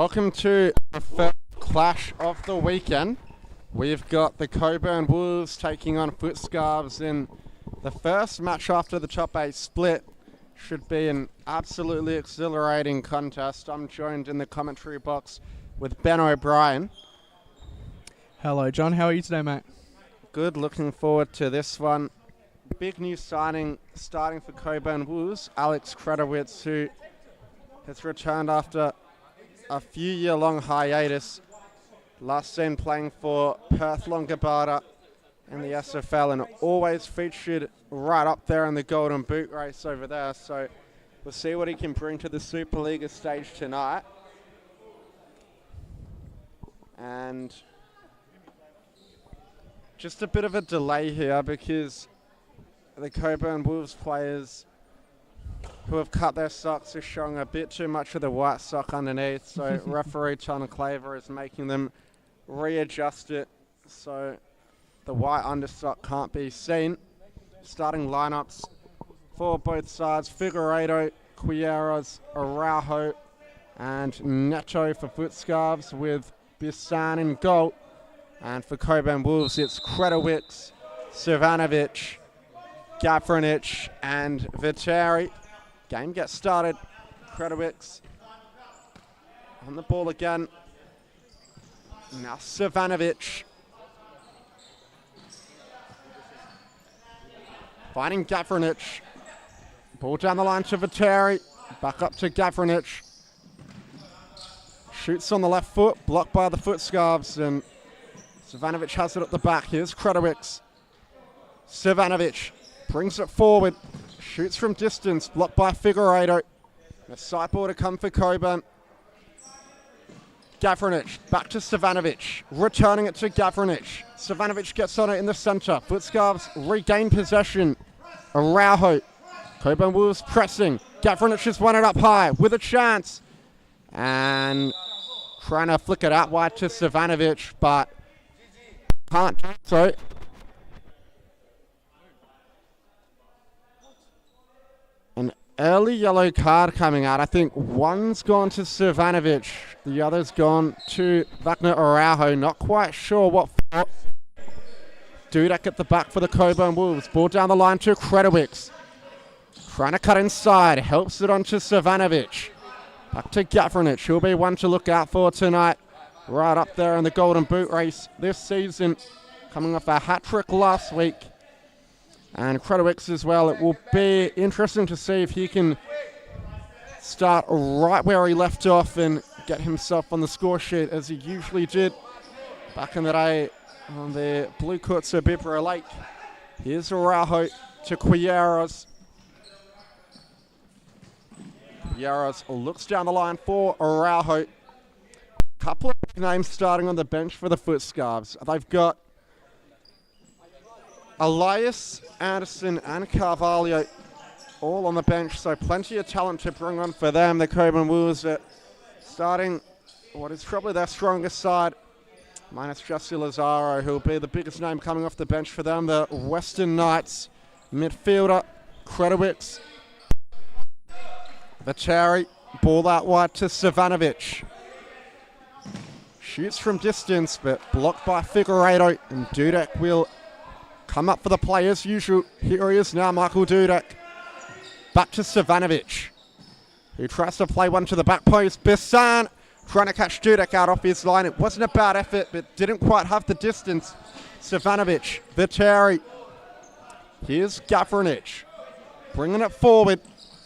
Welcome to the first clash of the weekend. We've got the Cockburn Wolves taking on Futscarbs in the first match after the top 8 split. Should be an absolutely exhilarating contest. I'm joined in the commentary box with Ben O'Brien. Hello, John. How are you today, mate? Good. Looking forward to this one. Big new signing starting for Cockburn Wolves, Alex Kredowitz, who has returned after a few-year-long hiatus. Last seen playing for Perth Longobarda in the SFL and always featured right up there in the Golden Boot race over there. So we'll see what he can bring to the Supa-Liga stage tonight. And just a bit of a delay here because the Cockburn Wolves players who have cut their socks are showing a bit too much of the white sock underneath. So referee Tom Claver is making them readjust it so the white undersock can't be seen. Starting lineups for both sides: Figueiredo, Quieras, Araujo, and Neto for Futscarbs, with Bissan in goal. And for Cockburn Wolves, it's Kredowitz, Savanovic, Gafrinic, and Viteri. Game gets started. Kredowitz on the ball again. Now Savanovic finding Gafrinic. Ball down the line to Viteri. Back up to Gafrinic. Shoots on the left foot, blocked by the Futscarbs, and Savanovic has it at the back. Here's Kredowitz. Savanovic brings it forward. Shoots from distance, blocked by Figueiredo. A sideball to come for Cockburn. Gafrinic back to Savanovic, returning it to Gafrinic. Savanovic gets on it in the centre. Futscarbs regain possession. Araujo. Cockburn Wolves pressing. Gafrinic has won it up high with a chance. And trying to flick it out wide to Savanovic, but can't do so. An early yellow card coming out. I think one's gone to Savanovic, the other's gone to Wagner Araujo. Not quite sure what for. Dudek at the back for the Cockburn Wolves. Ball down the line to Kredowitz. Trying to cut inside. Helps it on to Savanovic. Back to Gafrinic. He'll be one to look out for tonight. Right up there in the Golden Boot race this season. Coming off a hat-trick last week. And Kredowitz as well. It will be interesting to see if he can start right where he left off and get himself on the score sheet as he usually did back in the day on the Blue Courts of Bibra Lake. Here's Araujo to Quieras. Quieras looks down the line for Araujo. Couple of big names starting on the bench for the Futscarbs. They've got Elias, Anderson, and Carvalho all on the bench, so plenty of talent to bring on for them. The Cockburn Wolves are starting what is probably their strongest side, minus Jesse Lazaro, who will be the biggest name coming off the bench for them. The Western Knights midfielder, Kredowitz. Viteri, ball out wide to Savanovic. Shoots from distance, but blocked by Figueiredo, and Dudek will come up for the play as usual. Here he is now, Michael Dudek. Back to Savanovic, who tries to play one to the back post. Bissan trying to catch Dudek out off his line. It wasn't a bad effort, but didn't quite have the distance. Savanovic, Viteri. Here's Gafrinic, bringing it forward.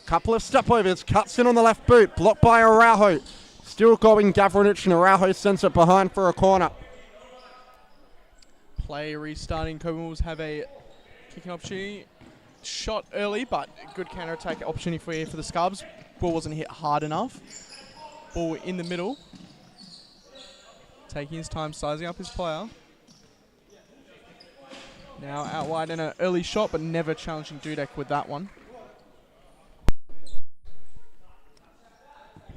Couple of step-overs, cuts in on the left boot, blocked by Araujo. Still going Gafrinic, and Araujo sends it behind for a corner. Play restarting. Cockburn Wolves have a kicking opportunity. Shot early, but good counter-attack opportunity for the Scarbs. Ball wasn't hit hard enough. Ball in the middle. Taking his time, sizing up his player. Now out wide in an early shot, but never challenging Dudek with that one.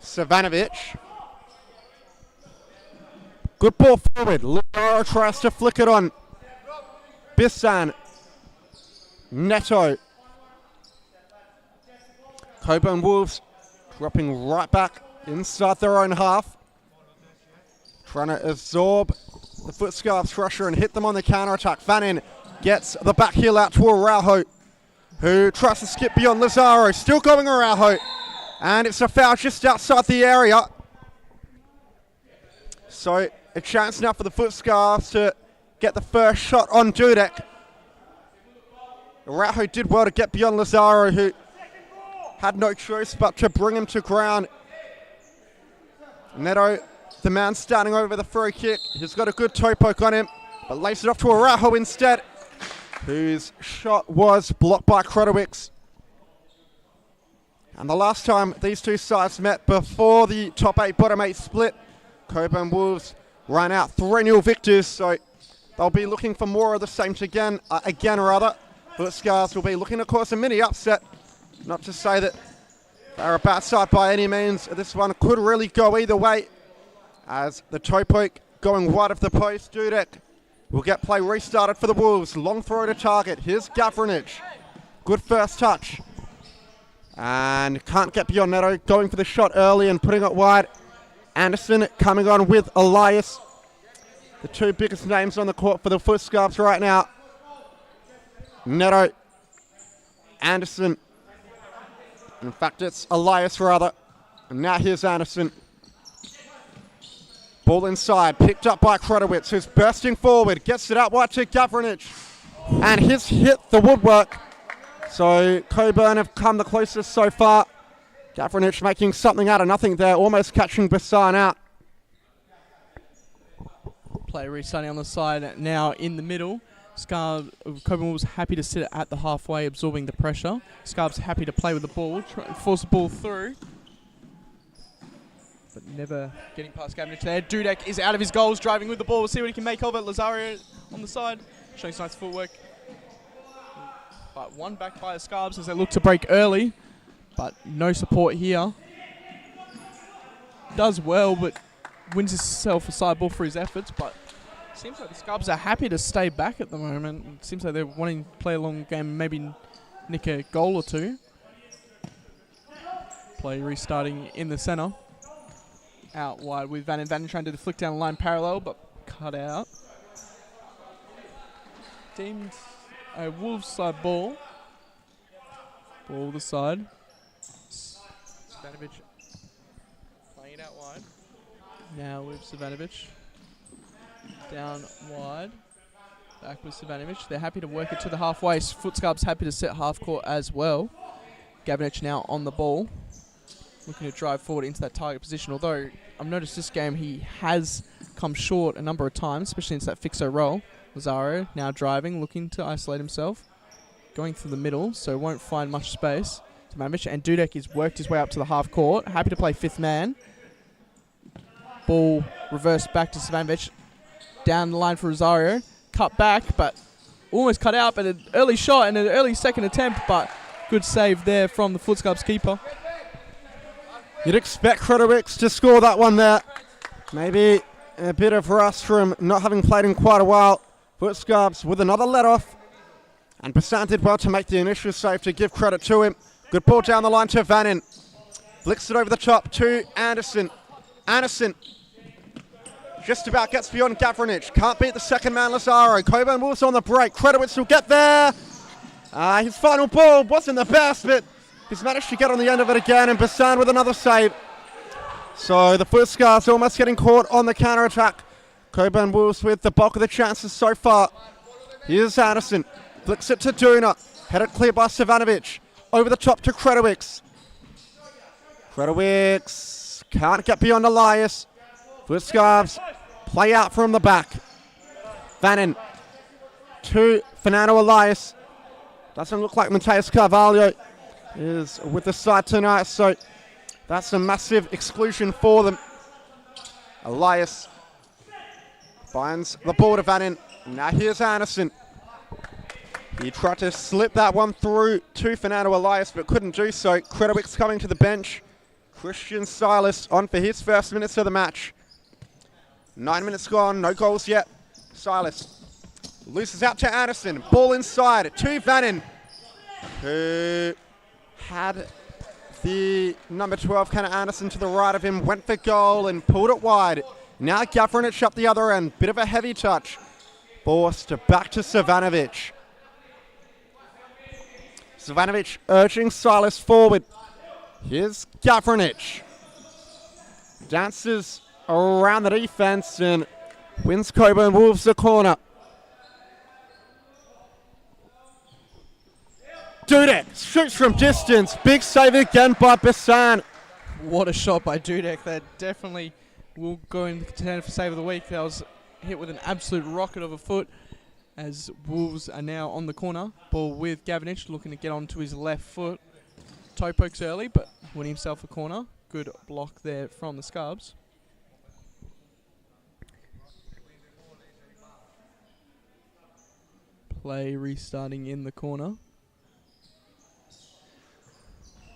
Savanovic. Good ball forward. Lazaro tries to flick it on. Bissan. Neto. Cockburn Wolves dropping right back inside their own half. trying to absorb the Futscarbs pressure and hit them on the counter-attack. Vannin gets the back heel out to Araujo, who tries to skip beyond Lazaro. Still going Araujo. And it's a foul just outside the area. So a chance now for the Futscarbs to get the first shot on Dudek. Araujo did well to get beyond Lazaro, who had no choice but to bring him to ground. Neto, the man standing over the free kick, he's got a good toe poke on him, but lays it off to Araujo instead, whose shot was blocked by Krotowicz. And the last time these two sides met before the top 8, bottom 8 split, Cockburn Wolves ran out 3-0 victors, so they'll be looking for more of the same again. Futscarbs will be looking to cause a mini upset. Not to say that they're a bad side by any means. This one could really go either way, as the toe poke going wide of the post. Dudek will get play restarted for the Wolves. Long throw to target. Here's Gavranic. Good first touch. And can't get beyond Neto, going for the shot early and putting it wide. Anderson coming on with Elias. The two biggest names on the court for the Futscarbs right now. Neto, Anderson. In fact, it's Elias rather. And now here's Anderson. Ball inside, picked up by Krotowicz, who's bursting forward, gets it out wide to Gavranic. And he's hit the woodwork. So Cockburn have come the closest so far. Gavranic making something out of nothing there, almost catching Bassan out. Play restarting on the side now in the middle. Cockburn was happy to sit at the halfway, absorbing the pressure. Scarbs happy to play with the ball, force the ball through, but never getting past Gavranic there. Dudek is out of his goals, driving with the ball. We'll see what he can make of it. Lazario on the side, showing some nice footwork. But one back by the Scarbs as they look to break early, but no support here. Does well, but wins himself a side ball for his efforts, but seems like the Scarbs are happy to stay back at the moment. It seems like they're wanting to play a long game, maybe nick a goal or two. Play restarting in the centre. Out wide with Vannin. Vannin trying to flick down the line parallel, but cut out. Deemed a Wolves side ball. Ball the side. Savanovic playing it out wide. Now with Savanovic. Down wide. Back with Savanovic. They're happy to work it to the halfway. Futscarbs happy to set half court as well. Gavranic now on the ball. Looking to drive forward into that target position. Although I've noticed this game he has come short a number of times, especially into that fixo roll. Lazaro now driving, looking to isolate himself. Going through the middle, so won't find much space. Savanovic and Dudek has worked his way up to the half court. Happy to play fifth man. Ball reversed back to Savanovic. Down the line for Rosario. Cut back, but almost cut out. But an early shot and an early second attempt, but good save there from the Futscarbs keeper. You'd expect Krotowicz to score that one there. Maybe a bit of rust from not having played in quite a while. Futscarbs with another let-off. And Bassan did well to make the initial save, to give credit to him. Good ball down the line to Vannin. Flicks it over the top to Anderson. Anderson just about gets beyond Gavranic. Can't beat the second man, Lazaro. Cockburn Wolves on the break. Krotowicz will get there. His final ball wasn't the best, but he's managed to get on the end of it again. And Bassan with another save. So the Futscarbs almost getting caught on the counter-attack. Cockburn Wolves with the bulk of the chances so far. Here's Anderson. Flicks it to Duna. Headed clear by Savanovic. Over the top to Krotowicz. Krotowicz can't get beyond Elias. Futscarbs play out from the back. Vannin to Fernando Elias. Doesn't look like Mateus Carvalho is with the side tonight, so that's a massive exclusion for them. Elias finds the ball to Vannin. Now here's Anderson. He tried to slip that one through to Fernando Elias, but couldn't do so. Krotowicz coming to the bench. Christian Silas on for his first minutes of the match. 9 minutes gone, no goals yet. Silas loses out to Anderson. Ball inside to Vannin, who had the number 12, Kenna Anderson, to the right of him. Went for goal and pulled it wide. Now Gavranich up the other end. Bit of a heavy touch. Forced back to Savanovic. Savanovic urging Silas forward. Here's Gavranich. Dances around the defense and wins Cockburn Wolves the corner. Dudek shoots from distance. Big save again by Basan. What a shot by Dudek. That definitely will go in the contender for save of the week. That was hit with an absolute rocket of a foot as Wolves are now on the corner. Ball with Gavinich looking to get onto his left foot. Toe pokes early, but winning himself a corner. Good block there from the Scarbs. Play restarting in the corner.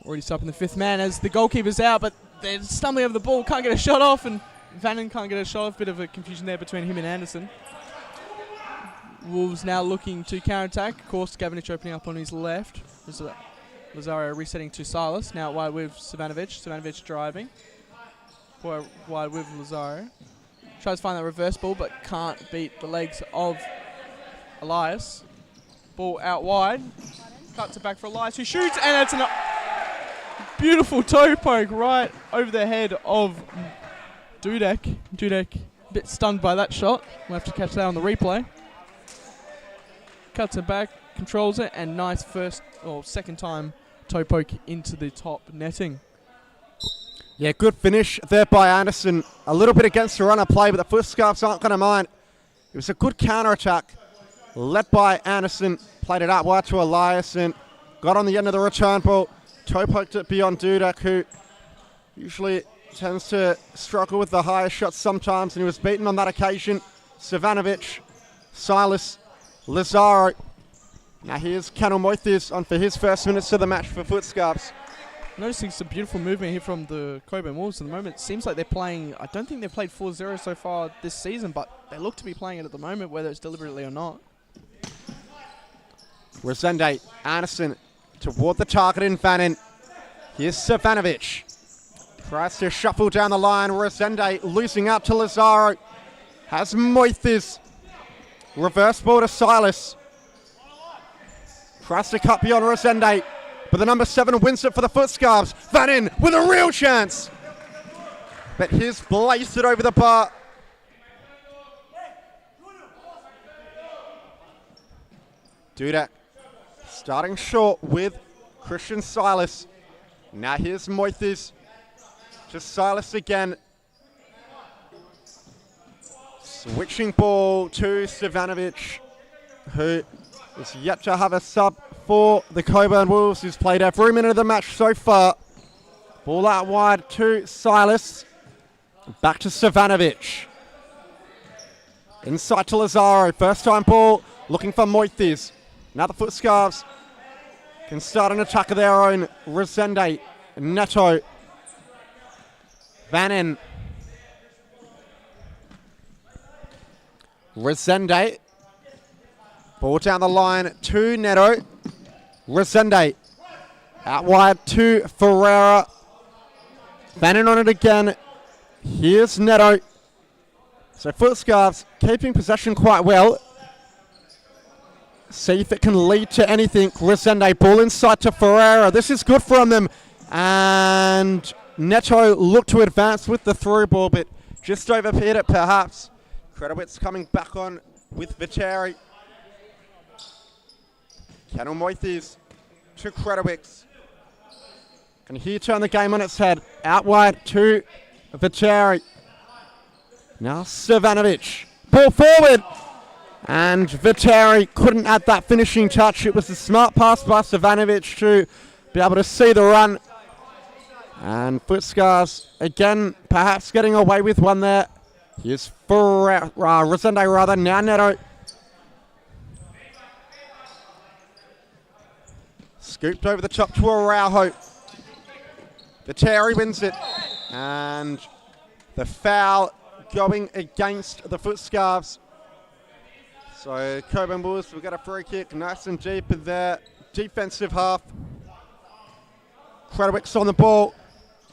Already stopping the fifth man as the goalkeeper's out, but they're stumbling over the ball. Can't get a shot off, and Vannon can't get a shot off. Bit of a confusion there between him and Anderson. Wolves now looking to counter-attack. Of course, Gavinich opening up on his left. Lazario resetting to Silas. Now wide with Savanovic. Savanovic driving. Wide with Lazario. Tries to find that reverse ball, but can't beat the legs of Elias. Ball out wide. Cuts it back for Elias, who shoots, and it's a beautiful toe poke right over the head of Dudek. Dudek a bit stunned by that shot. We'll have to catch that on the replay. Cuts it back, controls it, and nice second time toe poke into the top netting. Yeah, good finish there by Anderson. A little bit against the runner play, but the Futscarbs aren't going to mind. It was a good counter-attack led by Anderson. Played it out wide to Elias and got on the end of the return ball. Toe poked it beyond Dudek, who usually tends to struggle with the higher shots sometimes, and he was beaten on that occasion. Savanovic, Silas, Lazaro. Now here's Canal Moithis on for his first minutes of the match for Futscarbs. Noticing some beautiful movement here from the Cockburn Wolves at the moment. Seems like they're playing, I don't think they've played 4-0 so far this season, but they look to be playing it at the moment, whether it's deliberately or not. Resende, Anderson toward the target in Vannon. Here's Savanovic. Tries to shuffle down the line. Resende losing out to Lazaro. Has Moithis. Reverse ball to Silas. Tries to cut beyond Resende. But the number 7 wins it for the Futscarbs. Vannon with a real chance. But he's blazed it over the bar. Dudek starting short with Christian Silas. Now here's Moithis. Just Silas again. Switching ball to Savanovic, who is yet to have a sub for the Cockburn Wolves, who's played every minute of the match so far. Ball out wide to Silas. Back to Savanovic. Inside to Lazaro. First time ball, looking for Moithis. Now the Futscarbs can start an attack of their own. Resende, Neto, Vannon. Resende. Ball down the line to Neto. Resende. Out wide to Ferreira. Vannon on it again. Here's Neto. So Futscarbs keeping possession quite well. See if it can lead to anything. Resende, ball inside to Ferreira. This is good from them. And Neto looked to advance with the through ball, but just overpeared it perhaps. Kredowitz coming back on with Viteri. Canal Moithis to Kredowitz. Can he turn the game on its head? Out wide to Viteri. Now Savanovic. Ball forward. And Viteri couldn't add that finishing touch. It was a smart pass by Savanovic to be able to see the run. And Futscarbs again perhaps getting away with one there. Here's Resende rather, now Neto. Scooped over the top to Araujo. Viteri wins it. And the foul going against the Futscarbs. So Cockburn Wolves, we've got a free kick nice and deep in their defensive half. Kredowitz on the ball.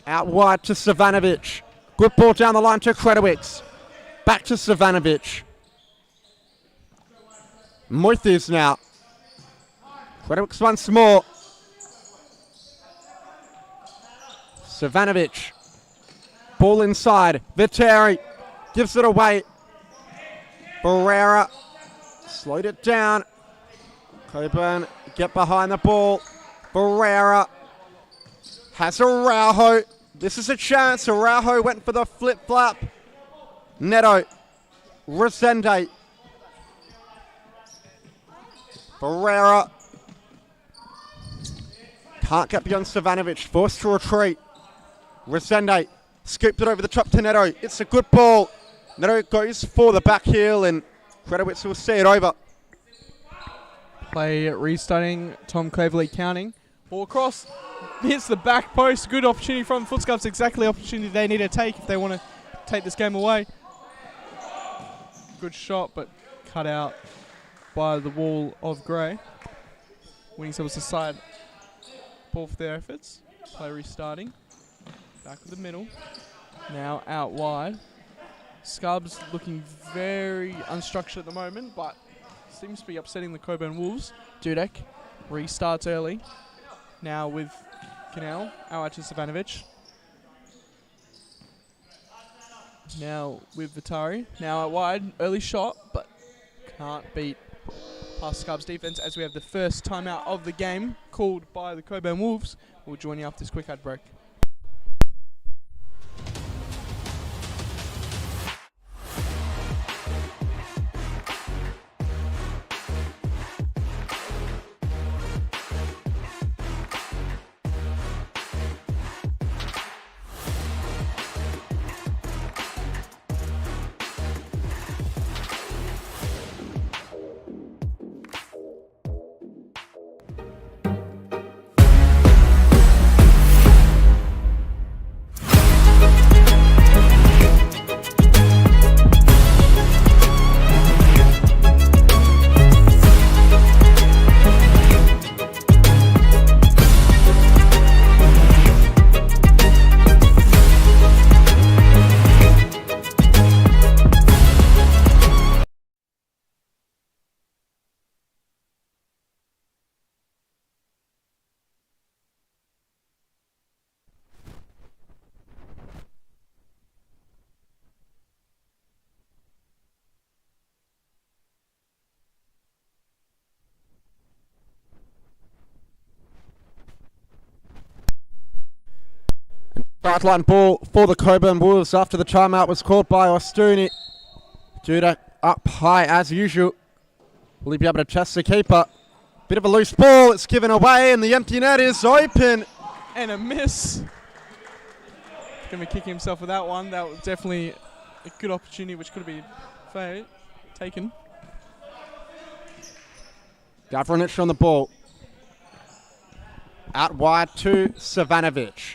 Out wide to Savanovic. Good ball down the line to Kredowitz. Back to Savanovic. Moithes now. Credwicks once more. Savanovic. Ball inside. Viteri gives it away. Barrera slowed it down. Cockburn get behind the ball. Barrera has Araujo. This is a chance. Araujo went for the flip-flap. Neto. Resende. Barrera can't get beyond Savanovic. Forced to retreat. Resende scooped it over the top to Neto. It's a good ball. Neto goes for the back heel and Credowitz will see it over. Play restarting. Tom Cleverley counting. Ball across. Hits the back post. Good opportunity from Futscarbs. Exactly the opportunity they need to take if they want to take this game away. Good shot, but cut out by the wall of Gray. Winning themselves aside. Ball for their efforts. Play restarting. Back with the middle. Now out wide. Scarbs looking very unstructured at the moment, but seems to be upsetting the Cockburn Wolves. Dudek restarts early. Now with Canal. Out to Savanovic. Now with Vitari. Now out wide. Early shot, but can't beat past Scarbs defense as we have the first timeout of the game called by the Cockburn Wolves. We'll join you after this quick ad break. Sideline ball for the Cockburn Wolves after the timeout was called by Ostuni. Dudek up high as usual. Will he be able to test the keeper? Bit of a loose ball. It's given away and the empty net is open. And a miss. Going to be kicking himself with that one. That was definitely a good opportunity which could have been taken. Gavranic on the ball. Out wide to Savanovic.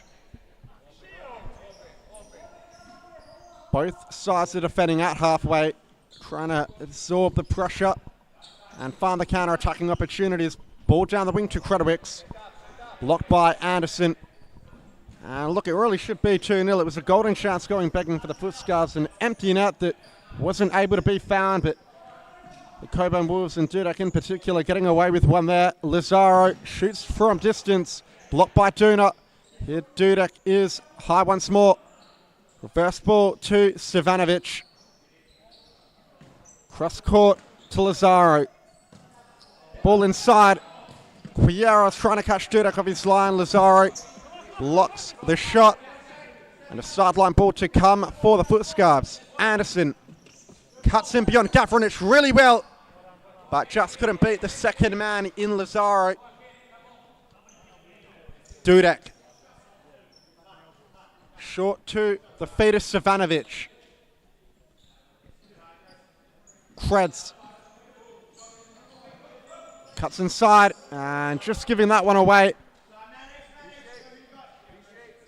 Both sides are defending at halfway, trying to absorb the pressure and find the counter-attacking opportunities. Ball down the wing to Credowicks. Blocked by Anderson. And look, it really should be 2-0. It was a golden chance going begging for the Futscarbs. An empty net that wasn't able to be found, but the Cockburn Wolves and Dudek in particular getting away with one there. Lazaro shoots from distance. Blocked by Duna. Here Dudek is high once more. Reverse ball to Savanovic. Cross court to Lazaro. Ball inside. Quiero's trying to catch Dudek off his line. Lazaro blocks the shot. And a sideline ball to come for the Futscarbs. Anderson cuts in beyond Gavranic really well, but just couldn't beat the second man in Lazaro. Dudek. Short to the feet of Savanovic. Kreds. Cuts inside and just giving that one away.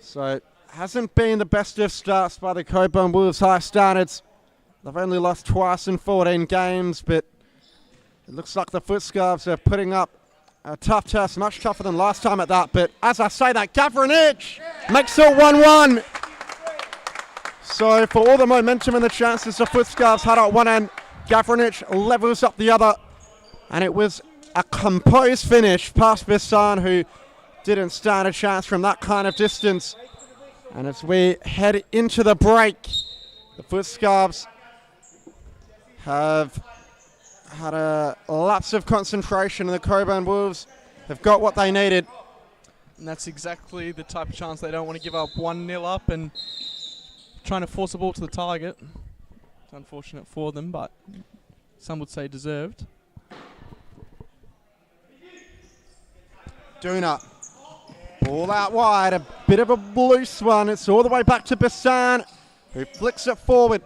So hasn't been the best of starts by the Cockburn Wolves high standards. They've only lost twice in 14 games, but it looks like the Futscarbs are putting up a tough test, much tougher than last time at that. But as I say that, Gavranic makes it 1-1. So for all the momentum and the chances, the Futscarbs had at one end, Gavranic levels up the other, and it was a composed finish past Bisan, who didn't stand a chance from that kind of distance. And as we head into the break, the Futscarbs have had a lapse of concentration, and the Cockburn Wolves have got what they needed. And that's exactly the type of chance they don't want to give up. 1-0 up and trying to force the ball to the target. It's unfortunate for them, but some would say deserved. Duna, ball out wide, a bit of a loose one. It's all the way back to Bisan, who flicks it forward.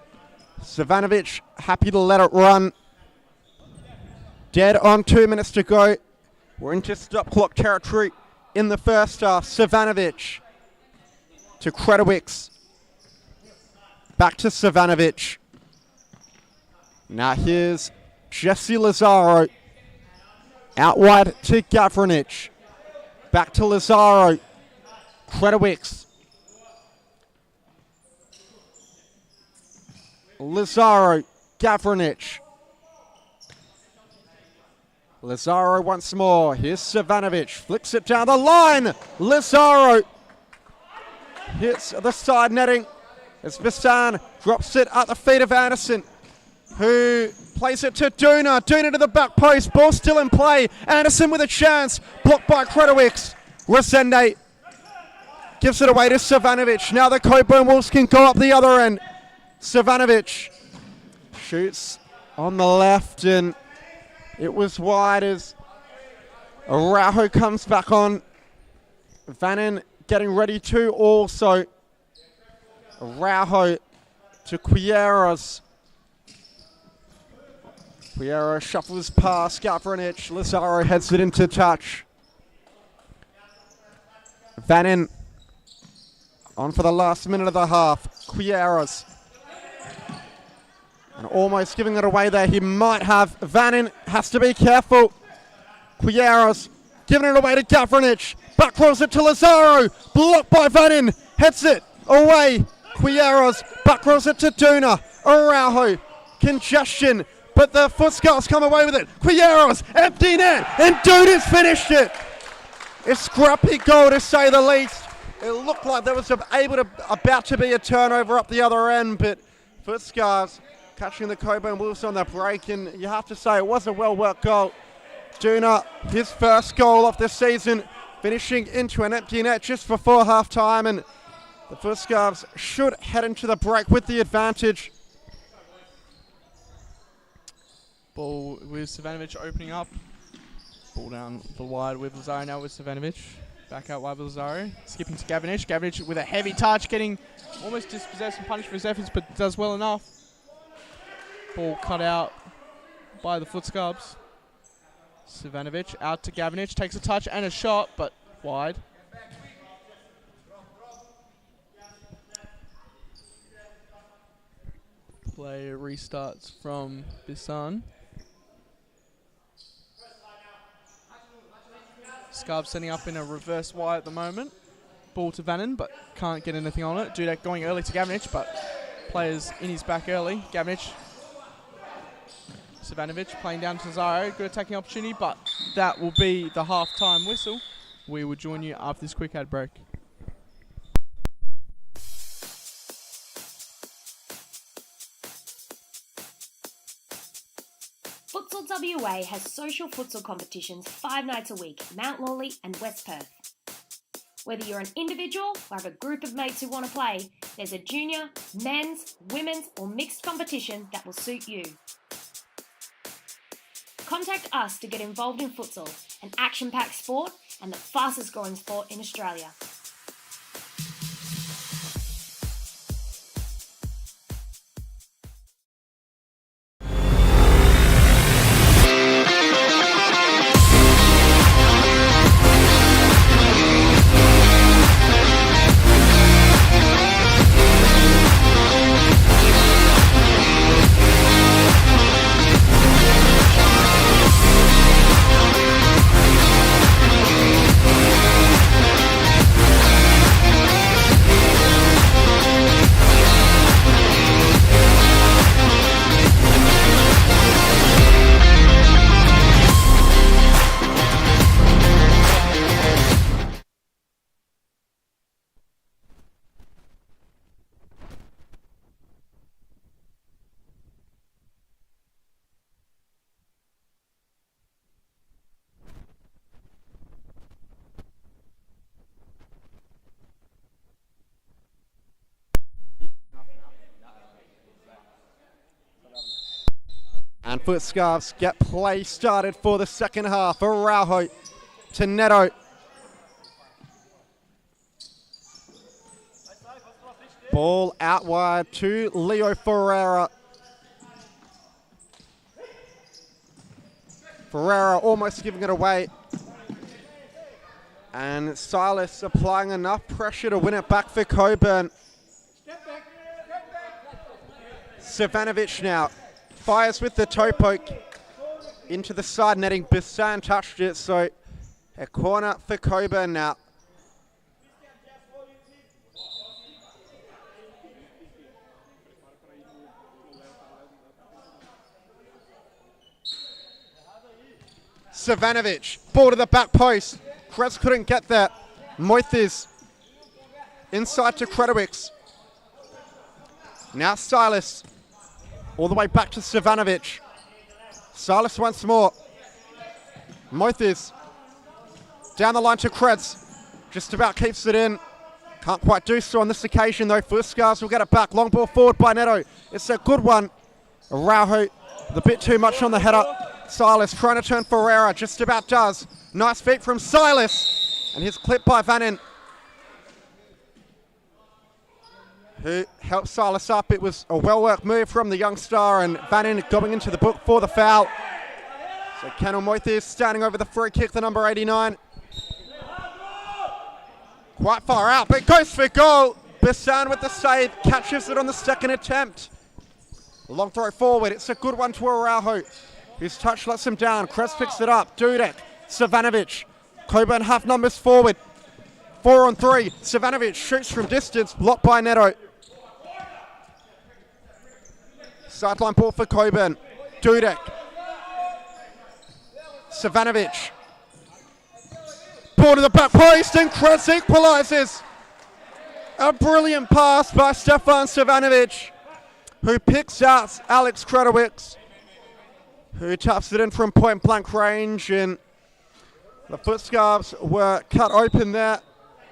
Savanovic happy to let it run. Dead on 2 minutes to go. We're into stop clock territory in the first half. Savanovic to Kredowicz. Back to Savanovic. Now here's Jesse Lazaro. Out wide to Gavranic. Back to Lazaro. Kredowicz. Lazaro. Gavranic. Lazaro once more. Here's Savanovic. Flicks it down the line. Lazaro hits the side netting as Bisan drops it at the feet of Anderson, who plays it to Duna. Duna to the back post. Ball still in play. Anderson with a chance. Blocked by Kredowicz. Resende gives it away to Savanovic. Now the Cockburn Wolves can go up the other end. Savanovic shoots on the left, and it was wide as Araujo comes back on. Vannin getting ready to also. Araujo to Quieros. Quieros shuffles past Gavranic. Lazaro heads it into touch. Vannin on for the last minute of the half. Quieros. And almost giving it away there. He might have. Vannin has to be careful. Quieros giving it away to Gavranic. Back rolls it to Lazaro. Blocked by Vannin. Heads it away. Quieros back rolls it to Duna. Araujo. Congestion. But the Futscarbs come away with it. Quieros. Empty net. And Duna's finished it. A scrappy goal to say the least. It looked like there was about to be a turnover up the other end, but Futscarbs catching the Cockburn Wolves on the break, and you have to say it was a well-worked goal. Duna, his first goal of the season, finishing into an empty net just before half-time, and the Futscarbs should head into the break with the advantage. Ball with Savanovic opening up. Ball down the wide with Lazaro now with Savanovic. Back out wide with Lazaro. Skipping to Gavranic. Gavranic with a heavy touch, getting almost dispossessed and punished for his efforts, but does well enough. Ball cut out by the Futscarbs. Savanovic out to Gavranic. Takes a touch and a shot, but wide. Play restarts from Bisan. Scarbs setting up in a reverse Y at the moment. Ball to Vannin, but can't get anything on it. Dudek going early to Gavranic, but players in his back early. Gavranic, Savanovic playing down to Lazaro. Good attacking opportunity, but that will be the half-time whistle. We will join you after this quick ad break. Futsal WA has social futsal competitions 5 nights a week at Mount Lawley and West Perth. Whether you're an individual or have a group of mates who want to play, there's a junior, men's, women's or mixed competition that will suit you. Contact us to get involved in futsal, an action-packed sport and the fastest growing sport in Australia. And Futscarbs get play started for the second half. Araujo to Neto. Ball out wide to Leo Ferreira. Ferreira almost giving it away. And Silas applying enough pressure to win it back for Cockburn. Savanovic now fires with the toe poke into the side netting. Bissan touched it, so a corner for Cockburn now. Savanovic, ball to the back post. Krebs couldn't get there. Moithes inside to Kredowicz. Now Silas, all the way back to Savanovic. Silas once more. Moithes down the line to Krebs. Just about keeps it in. Can't quite do so on this occasion though. Futscarbs will get it back. Long ball forward by Neto. It's a good one. Araujo with a bit too much on the header. Silas trying to turn Ferreira, just about does. Nice feet from Silas, and his clip by Vannin, who helped Silas up. It was a well-worked move from the young star, and Vannin going into the book for the foul. So Kennel Moithes standing over the free kick, the number 89. Quite far out, but goes for goal. Bissan with the save, catches it on the second attempt. Long throw forward, it's a good one to Araujo. His touch lets him down. Krebs picks it up. Dudek, Savanovic. Cockburn half numbers forward. 4-on-3. Savanovic shoots from distance. Blocked by Neto. Sideline ball for Cockburn. Dudek. Savanovic. Ball to the back post and Krebs equalises. A brilliant pass by Stefan Savanovic, who picks out Alex Kredowicz, who taps it in from point blank range, and the Futscarbs were cut open there.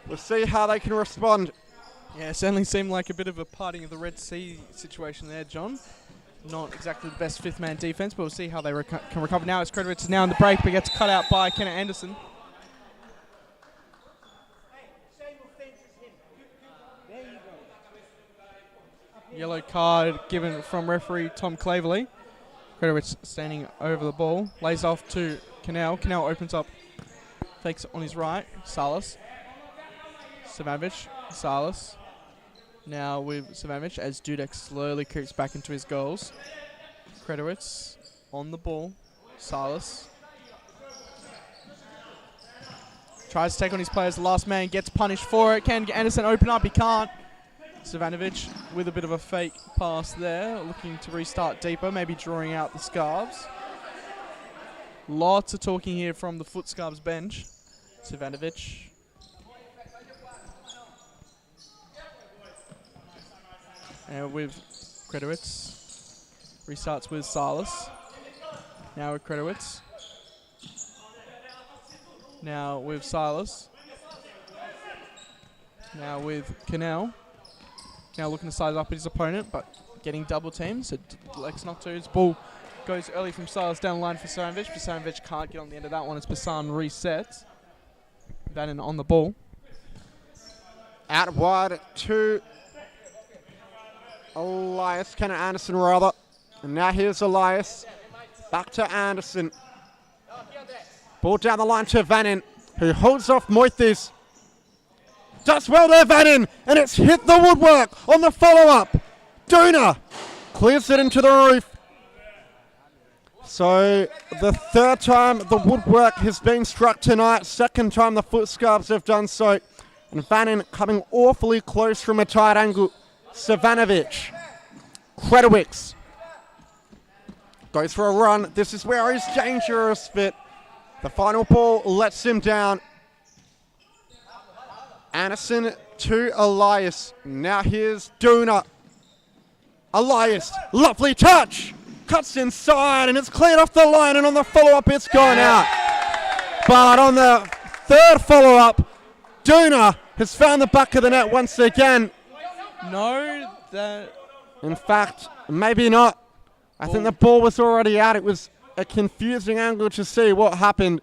We'll see how they can respond. Yeah, it certainly seemed like a bit of a parting of the Red Sea situation there, John. Not exactly the best fifth man defense, but we'll see how they can recover. Now as Kredowicz is now in the break, but gets cut out by Kenneth Anderson. Yellow card given from referee Tom Claverley. Kredowicz standing over the ball, lays off to Canal. Canal opens up, fakes on his right. Salas, Savanovic, Salas. Now with Savanovic as Dudek slowly creeps back into his goals. Kredowicz on the ball. Salas tries to take on his players. The last man gets punished for it. Can Anderson open up? He can't. Savanovic with a bit of a fake pass there, looking to restart deeper, maybe drawing out the Scarbs. Lots of talking here from the Futscarbs bench. Savanovic. And with Kredowicz. Restarts with Salas. Now with Kredowicz. Now with Silas. Now with Canal. Now looking to size up his opponent, but getting double teamed, so elects not to. His ball goes early from Silas down the line for Savanovic. Savanovic can't get on the end of that one as Bissan resets. Vannin on the ball. Out wide to Elias, Kenneth Anderson rather. And now here's Elias. Back to Anderson. Ball down the line to Vannin, who holds off Moithes. Does well there, Vannin, and it's hit the woodwork on the follow-up. Duna clears it into the roof. So the third time the woodwork has been struck tonight, second time the Futscarbs have done so. And Vannin coming awfully close from a tight angle. Savanovic, Kredowicz goes for a run. This is where he's dangerous, but the final ball lets him down. Anderson to Elias. Now here's Duna. Elias, lovely touch. Cuts inside and it's cleared off the line, and on the follow-up it's gone out. But on the third follow-up, Duna has found the back of the net once again. No, that... In fact, maybe not. I think the ball was already out. It was a confusing angle to see what happened.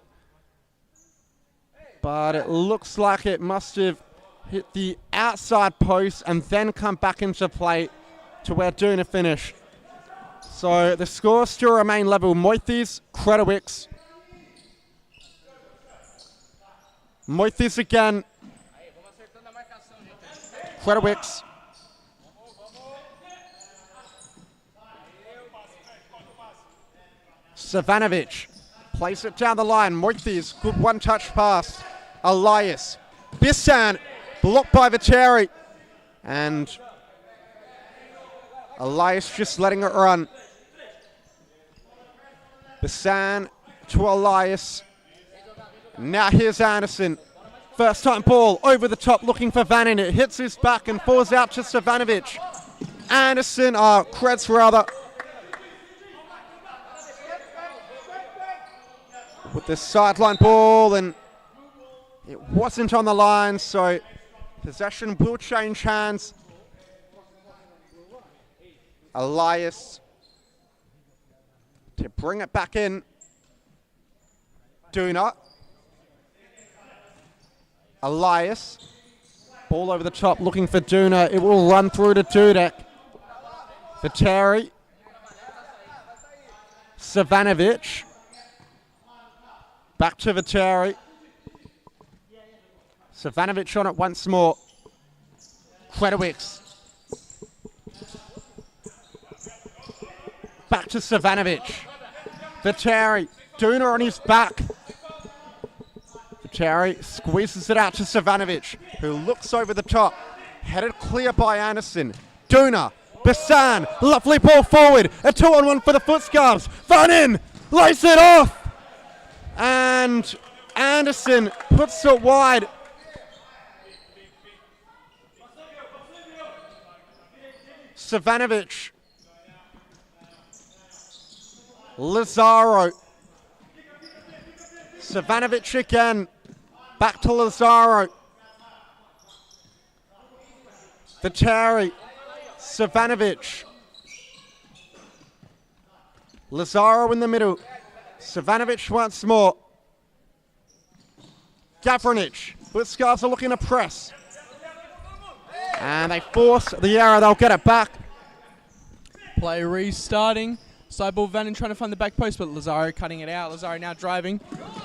But it looks like it must have hit the outside post and then come back into play to where Duna finished. So the scores still remain level. Moithes, Kredowicz. Moithes again. Kredowicz. Savanovic plays it down the line. Moithes, good one-touch pass. Elias. Bissan, blocked by Viteri. And Elias just letting it run. Bissan to Elias. Now here's Anderson. First time ball over the top looking for Vannin. It hits his back and falls out to Savanovic. Anderson, Kretz rather. With the sideline ball, and it wasn't on the line, so possession will change hands. Elias to bring it back in. Duna. Elias. Ball over the top looking for Duna. It will run through to Dudek. Viteri. Savanovic. Back to Viteri. Savanovic on it once more. Kredowicz. Back to Savanovic. Viteri. Duna on his back. Viteri squeezes it out to Savanovic, who looks over the top. Headed clear by Anderson. Duna. Bissan. Lovely ball forward. A 2-on-1 for the Futscarbs. Vannin lays it off. And Anderson puts it wide. Savanovic. Lazaro. Savanovic again. Back to Lazaro. Viteri. Savanovic. Lazaro in the middle. Savanovic once more. Gavranic. Futscarbs are looking to press. And they force the error. They'll get it back. Play restarting. Side ball, Vannin trying to find the back post, but Lazaro cutting it out. Lazaro now driving.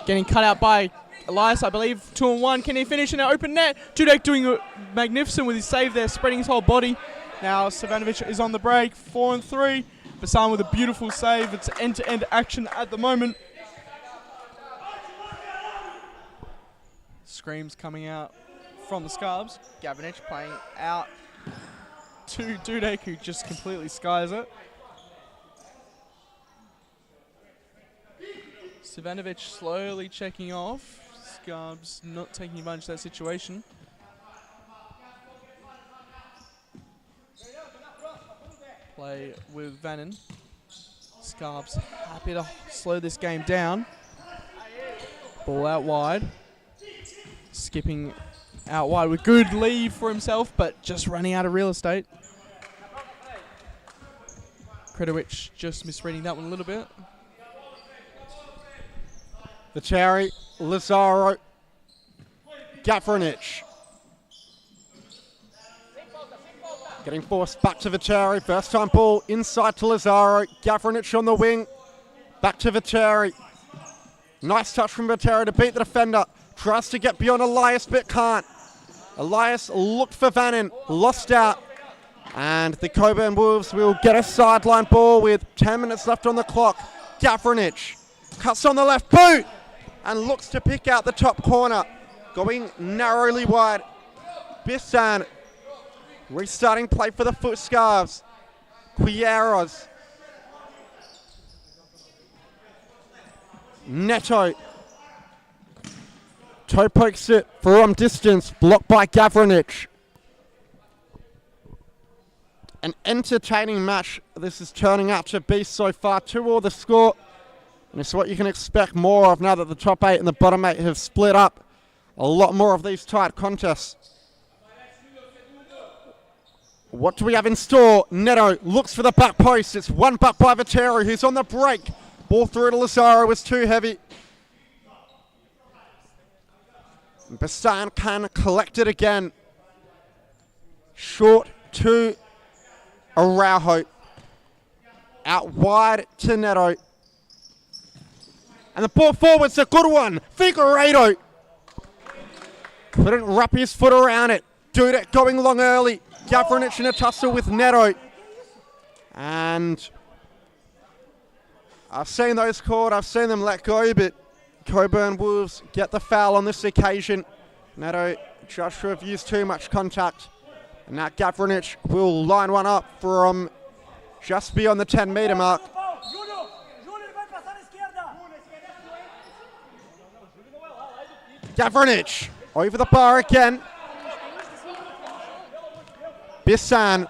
Getting cut out by Elias, I believe. 2-on-1. Can he finish in an open net? Dudek doing magnificent with his save there, spreading his whole body. Now Savanovic is on the break. 4-3. Bassan with a beautiful save. It's end-to-end action at the moment. Screams coming out from the Scarbs. Gavranic playing out to Dudek, who just completely skies it. Savanovic slowly checking off. Scarbs not taking advantage of that situation. Play with Vannin. Scarbs happy to slow this game down. Ball out wide. Skipping out wide with good leave for himself, but just running out of real estate. Kredowicz just misreading that one a little bit. Viteri, Lazaro, Gavranic. Getting forced back to Viteri. First time ball inside to Lazaro. Gavranic on the wing. Back to Viteri. Nice touch from Viteri to beat the defender. Tries to get beyond Elias, but can't. Elias looked for Vannin, lost out. And the Cockburn Wolves will get a sideline ball with 10 minutes left on the clock. Gavranic cuts on the left boot and looks to pick out the top corner. Going narrowly wide. Bissan restarting play for the Futscarbs. Quieros. Neto. Toe pokes it from distance, blocked by Gavranic. An entertaining match this is turning out to be so far. 2-2 the score. And it's what you can expect more of now that the top 8 and the bottom 8 have split up. A lot more of these tight contests. What do we have in store? Neto looks for the back post. It's one back by Viteri, who's on the break. Ball through to Lazaro was too heavy. Basan can collect it again. Short to Araujo. Out wide to Neto. And the ball forward's a good one. Figueiredo couldn't wrap his foot around it. Dudek going long early. Gavranic in a tussle with Neto. And I've seen those called. I've seen them let go, but Cockburn Wolves get the foul on this occasion. Neto judged to have used too much contact. And now Gavranic will line one up from just beyond the 10-metre mark. Gavranic over the bar again. Bissan.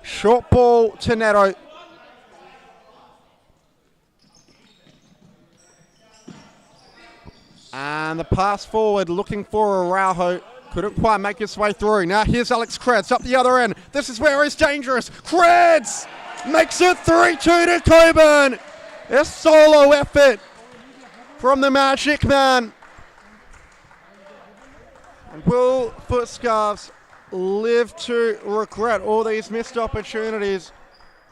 Short ball to Neto. And the pass forward looking for Araujo. Couldn't quite make his way through. Now here's Alex Kretz up the other end. This is where he's dangerous. Kretz makes it 3-2 to Cockburn. A solo effort from the Magic Man. And will Futscarbs live to regret all these missed opportunities?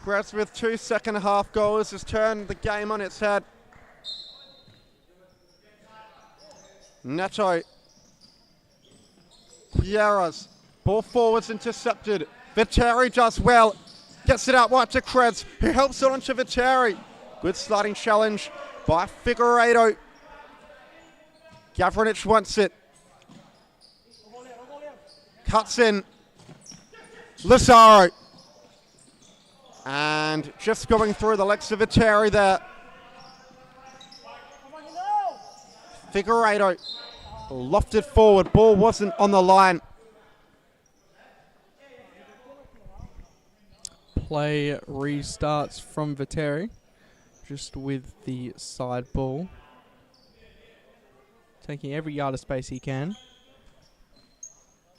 Kretz with 2 second-half goals has turned the game on its head. Neto. Pieras. Ball forwards intercepted. Viteri does well. Gets it out wide to Kretz, who helps it onto Viteri. Good sliding challenge by Figueiredo. Gavranic wants it. Cuts in. Lazaro. And just going through the legs of Viteri there. Figueiredo lofted forward. Ball wasn't on the line. Play restarts from Viteri, just with the side ball. Taking every yard of space he can.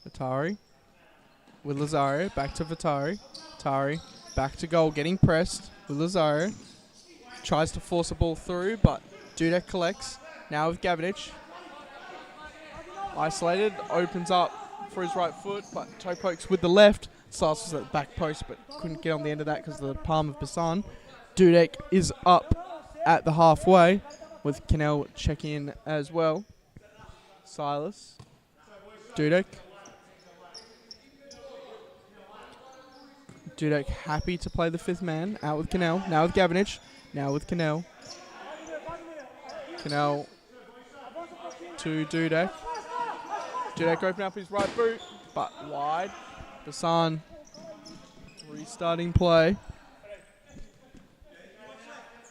Vitari with Lazaro, back to Vitari. Vitari back to goal, getting pressed with Lazaro. Tries to force a ball through, but Dudek collects. Now with Gavranic. Isolated, opens up for his right foot, but toe pokes with the left. Silas was at the back post, but couldn't get on the end of that because of the palm of Basan. Dudek is up at the halfway, with Cannell checking in as well. Silas. Dudek. Dudek happy to play the fifth man. Out with Cannell. Now with Gavranic. Now with Cannell. Cannell to Dudek. Dudek open up his right boot, but wide. Basan restarting play.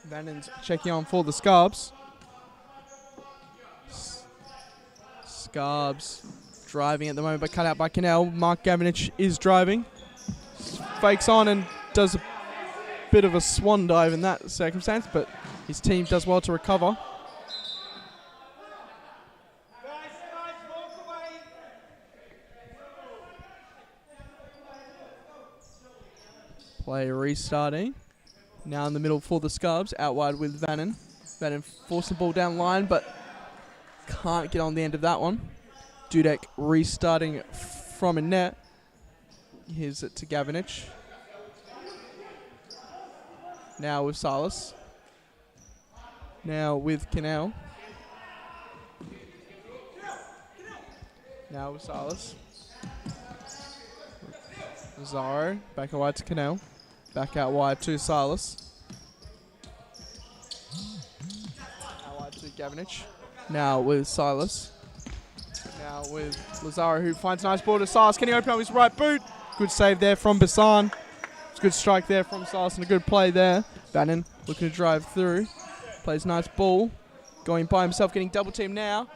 Vannon's checking on for the Scarbs. Scarbs driving at the moment, but cut out by Cannell. Mark Gavranic is driving. Fakes on and does a bit of a swan dive in that circumstance, but his team does well to recover. Play restarting. Now in the middle for the Scarbs. Out wide with Vannon. Vannon forced the ball down line, but can't get on the end of that one. Dudek restarting from a net. Here's it to Gavranic. Now with Silas. Now with Cannell. Now with Silas. Zaro. Back out wide to Cannell. Back out wide to Silas. Out wide to Gavranic. Now with Silas. Now with Lazaro, who finds a nice ball to Silas. Can he open up his right boot? Good save there from Basan. It's a good strike there from Silas and a good play there. Vannon looking to drive through. Plays nice ball. Going by himself, getting double teamed now.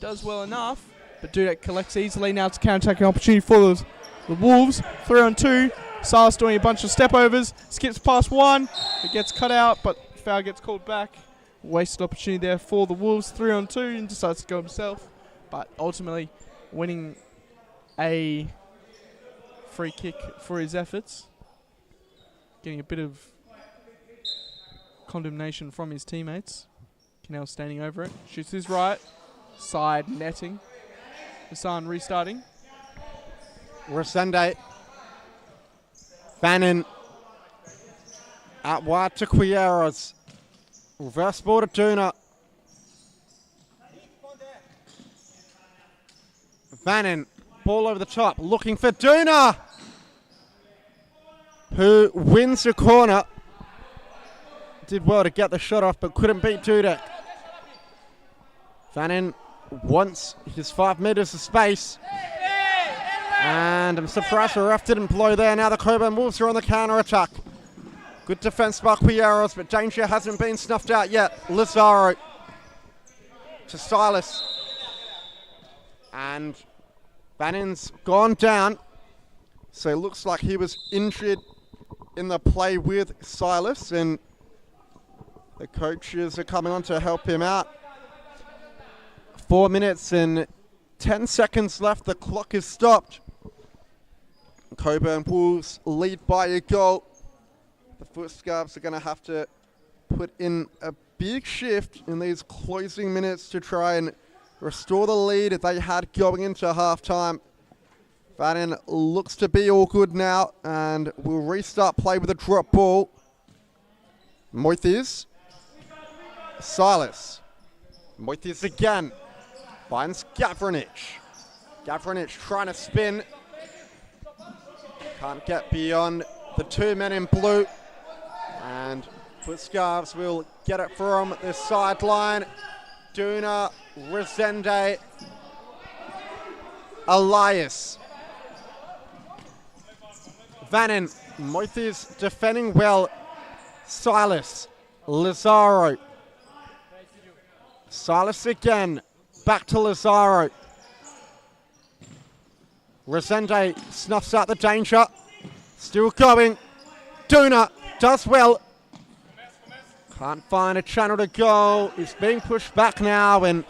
Does well enough, but Dudek collects easily. Now it's a counter-attacking opportunity for the Wolves. 3-on-2. Silas doing a bunch of step overs. Skips past one. It gets cut out, but foul gets called back. Wasted opportunity there for the Wolves. 3-on-2 and decides to go himself. But ultimately winning a free kick for his efforts. Getting a bit of condemnation from his teammates. Cannell standing over it. Shoots his right. Side netting. Hassan restarting. Resende. Bannon. Out wide to Quieros. Reverse ball to Duna. Bannon. Ball over the top. Looking for Duna, who wins the corner. Did well to get the shot off, but couldn't beat Dudek. Bannon wants his 5 metres of space. And I'm surprised the ref didn't blow there. Now the Cockburn Wolves are on the counter-attack. Good defence by Quieros, but danger hasn't been snuffed out yet. Lazaro to Silas. And Bannon's gone down. So it looks like he was injured in the play with Silas, and the coaches are coming on to help him out. 4 minutes and 10 seconds left. The clock is stopped. Cockburn Wolves lead by a goal. The Futscarbs are going to have to put in a big shift in these closing minutes to try and restore the lead that they had going into half-time. Bannon looks to be all good now, and will restart play with a drop ball. Moithes. Silas. Moithes again. Finds Gavranich. Gavranich trying to spin. Can't get beyond the 2 men in blue. And Futscarbs will get it from the sideline. Duna, Resende, Elias. Bannon, Moithes defending well. Silas, Lazaro. Silas again, back to Lazaro. Resende snuffs out the danger. Still going. Duna does well. Can't find a channel to go. He's being pushed back now, and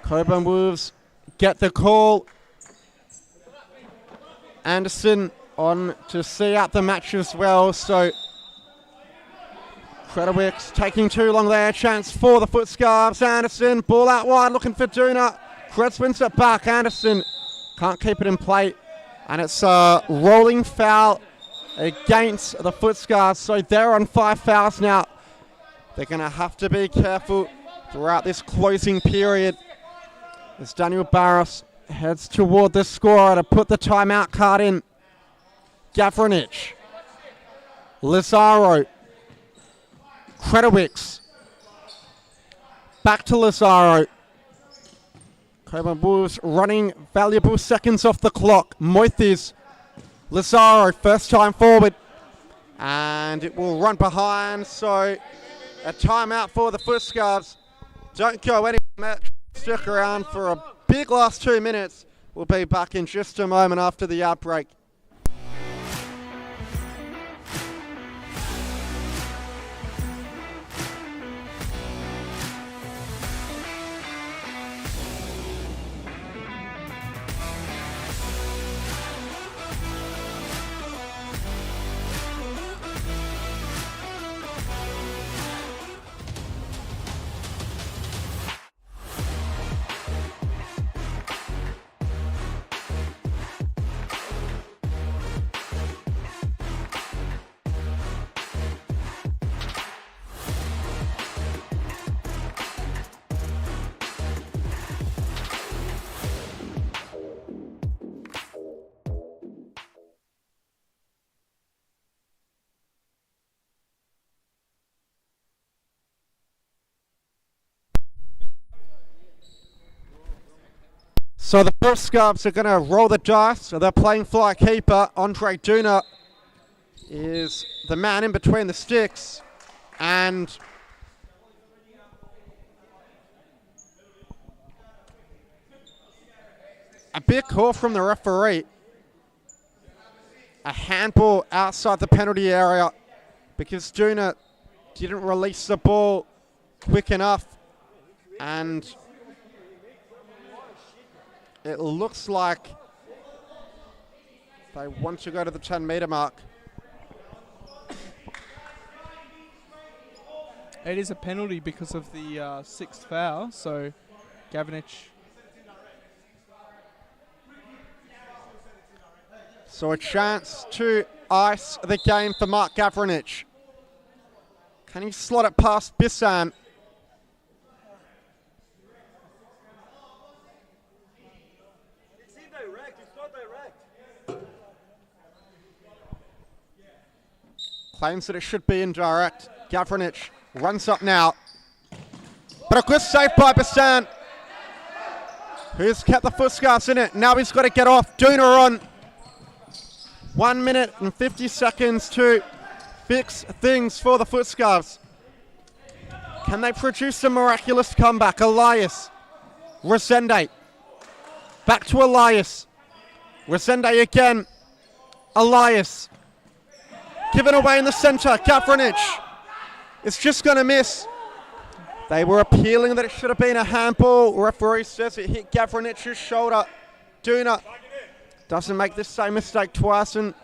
Cockburn Wolves get the call. Anderson on to see out the match as well, so Credowicks taking too long there. Chance for the Futscarbs. Anderson, ball out wide, looking for Duna. Creds wins it back. Anderson can't keep it in play, and it's a rolling foul against the Futscarbs, so they're on 5 fouls now. They're going to have to be careful throughout this closing period as Daniel Barros heads toward the scorer to put the timeout card in. Gavranich, Lazaro, Credowicks, back to Lazaro. Cockburn Wolves running valuable seconds off the clock. Moithes, Lazaro, first time forward, and it will run behind, so a timeout for the Futscarbs. Don't go anywhere, stick around for a big last 2 minutes. We'll be back in just a moment after the outbreak. So the Futscarbs are going to roll the dice. So they're playing fly keeper. Andre Duna is the man in between the sticks. And a big call from the referee. A handball outside the penalty area because Duna didn't release the ball quick enough. And it looks like They want to go to the 10-metre mark. It is a penalty because of the sixth foul, so Gavinich. So a chance to ice the game for Mark Gavranich. Can he slot it past Bissan? It's indirect, it's not direct. Claims that it should be indirect. Gavranich runs up now. But a good save by Bissan, who's kept the Futscarbs in it. Now he's got to get off. Duna on. 1 minute and 50 seconds to fix things for the Futscarbs. Can they produce a miraculous comeback? Elias. Resende. Back to Elias. Resende again. Elias. Given away in the centre. Gavranich. It's just going to miss. They were appealing that it should have been a handball. Referee says it hit Gavranich's shoulder. Duna doesn't make the same mistake twice and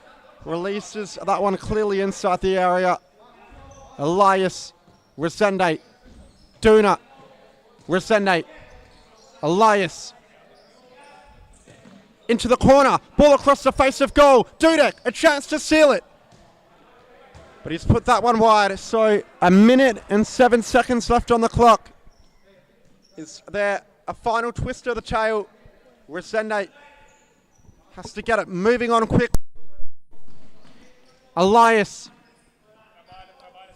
releases that one clearly inside the area. Elias, Resende, Duna, Resende, Elias. Into the corner, ball across the face of goal. Dudek, a chance to seal it. But he's put that one wide, so 1 minute and 7 seconds left on the clock. Is there a final twist of the tail? Resende has to get it moving on quick. Elias.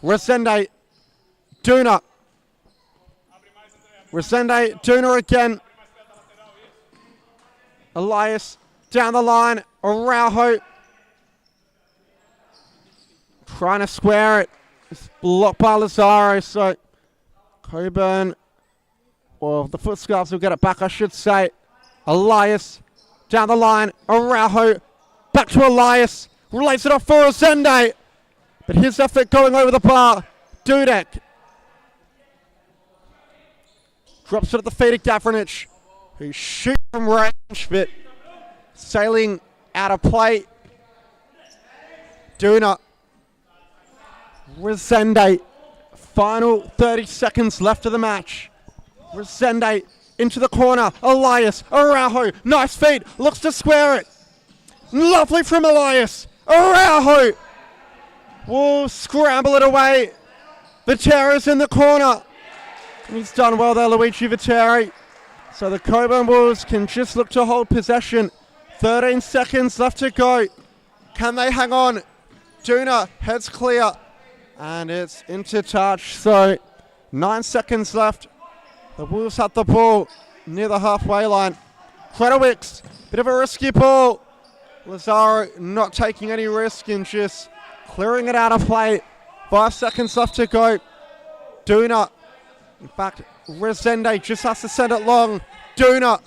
Resende. Duna. Resende. Duna again. Elias down the line. Araujo trying to square it. It's blocked by Lazaro, so Cockburn, well, the Futscarbs will get it back, I should say. Elias down the line. Araujo back to Elias. Relays it off for Resende. But his effort going over the bar. Dudek drops it at the feet of Gavranich, who shoots from range, but sailing out of play. Duna. Resende. Final 30 seconds left of the match. Resende into the corner. Elias. Araujo. Nice feed. Looks to square it. Lovely from Elias. Araujo will scramble it away. Vitera's in the corner. He's done well there, Luigi Viteri. So the Cockburn Wolves can just look to hold possession. 13 seconds left to go. Can they hang on? Duna heads clear. And it's into touch. So 9 seconds left. The Wolves have the ball near the halfway line. Kretowicz, bit of a risky ball. Lazaro not taking any risk and just clearing it out of play. 5 seconds left to go. Duna. In fact, Resende just has to send it long. Duna.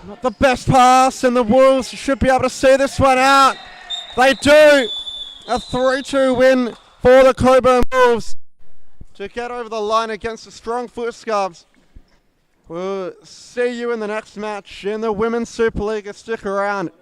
Not the best pass, and the Wolves should be able to see this one out. They do. A 3-2 win for the Cockburn Wolves to get over the line against the strong Futscarbs. We'll see you in the next match in the Women's Supa-Liga. Stick around.